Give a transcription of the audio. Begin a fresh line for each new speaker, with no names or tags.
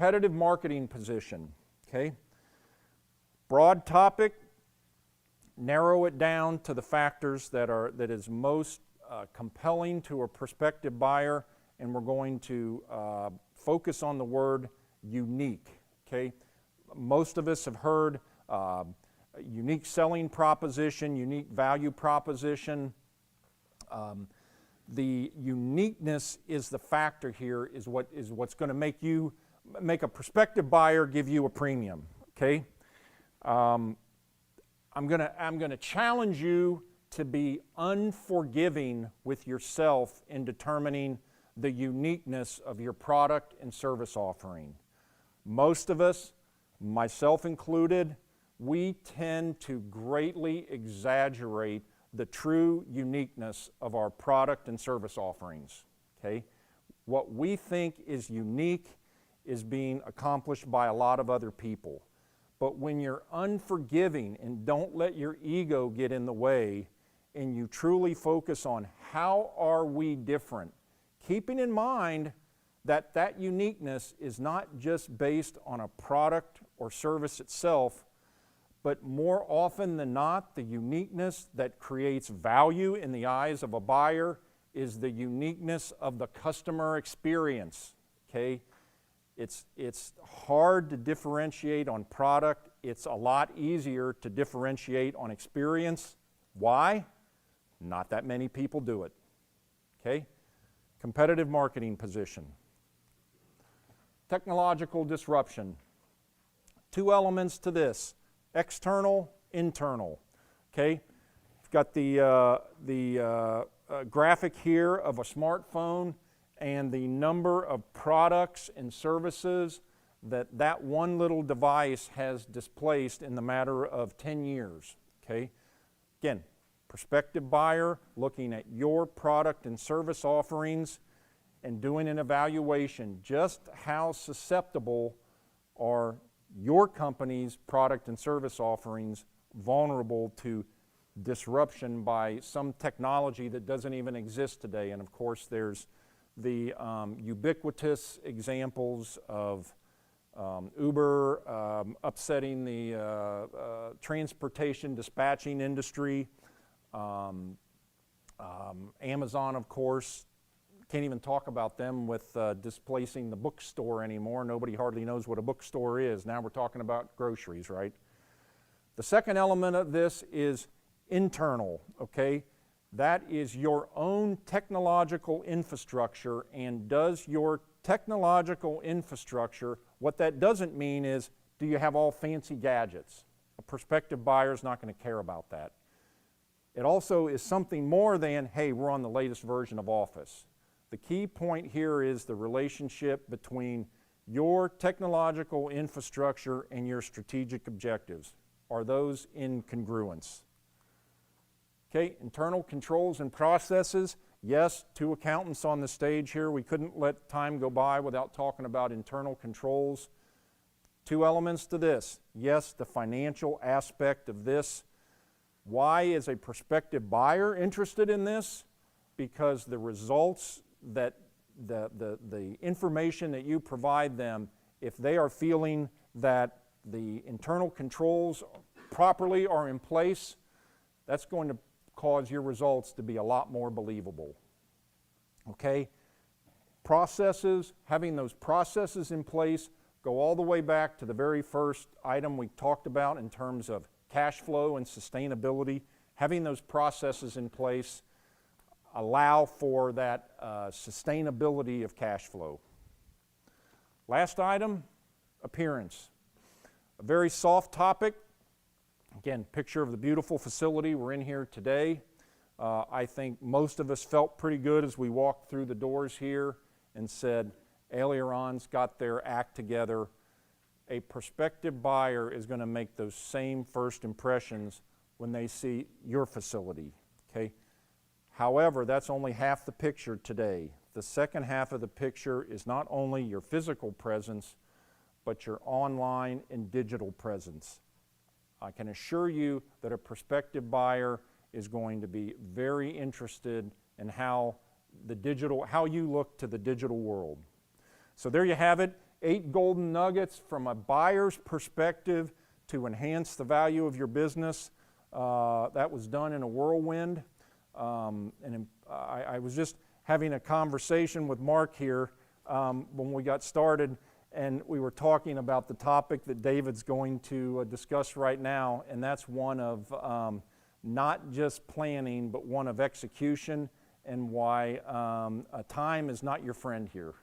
competitive marketing position, okay? Broad topic, narrow it down to the factors that is most compelling to a prospective buyer, and we're going to focus on the word unique, okay? Most of us have heard unique selling proposition, unique value proposition. The uniqueness is the factor here, is what's going to make a prospective buyer give you a premium, okay? I'm going to challenge you to be unforgiving with yourself in determining the uniqueness of your product and service offering. Most of us, myself included, we tend to greatly exaggerate the true uniqueness of our product and service offerings, okay? What we think is unique is being accomplished by a lot of other people. But when you're unforgiving and don't let your ego get in the way, and you truly focus on how are we different, keeping in mind that that uniqueness is not just based on a product or service itself, but more often than not, the uniqueness that creates value in the eyes of a buyer is the uniqueness of the customer experience, okay? It's hard to differentiate on product. It's a lot easier to differentiate on experience. Why? Not that many people do it, okay? Competitive marketing position. Technological disruption. Two elements to this. External, internal, okay? We've got the graphic here of a smartphone and the number of products and services that one little device has displaced in the matter of 10 years, okay? Again, prospective buyer looking at your product and service offerings and doing an evaluation. Just how susceptible are your company's product and service offerings vulnerable to disruption by some technology that doesn't even exist today? And of course, there's the ubiquitous examples of Uber upsetting the transportation dispatching industry. Amazon, of course, can't even talk about them with displacing the bookstore anymore. Nobody hardly knows what a bookstore is. Now we're talking about groceries, right? The second element of this is internal, okay? That is your own technological infrastructure, and does your technological infrastructure, what that doesn't mean is, do you have all fancy gadgets? A prospective buyer is not going to care about that. It also is something more than, hey, we're on the latest version of Office. The key point here is the relationship between your technological infrastructure and your strategic objectives. Are those in congruence? Okay, internal controls and processes. Yes, two accountants on the stage here. We couldn't let time go by without talking about internal controls. Two elements to this. Yes, the financial aspect of this. Why is a prospective buyer interested in this? Because the results that the information that you provide them, if they are feeling that the internal controls properly are in place, that's going to cause your results to be a lot more believable. Okay? Processes, having those processes in place, go all the way back to the very first item we talked about in terms of cash flow and sustainability. Having those processes in place allow for that sustainability of cash flow. Last item, appearance. A very soft topic. Again, picture of the beautiful facility we're in here today. I think most of us felt pretty good as we walked through the doors here and said, Aileron's got their act together. A prospective buyer is going to make those same first impressions when they see your facility, okay? However, that's only half the picture today. The second half of the picture is not only your physical presence, but your online and digital presence. I can assure you that a prospective buyer is going to be very interested in how you look to the digital world. So there you have it. 8 golden nuggets from a buyer's perspective to enhance the value of your business. That was done in a whirlwind. I was just having a conversation with Mark here when we got started, and we were talking about the topic that David's going to discuss right now, and that's one of not just planning, but one of execution, and why time is not your friend here.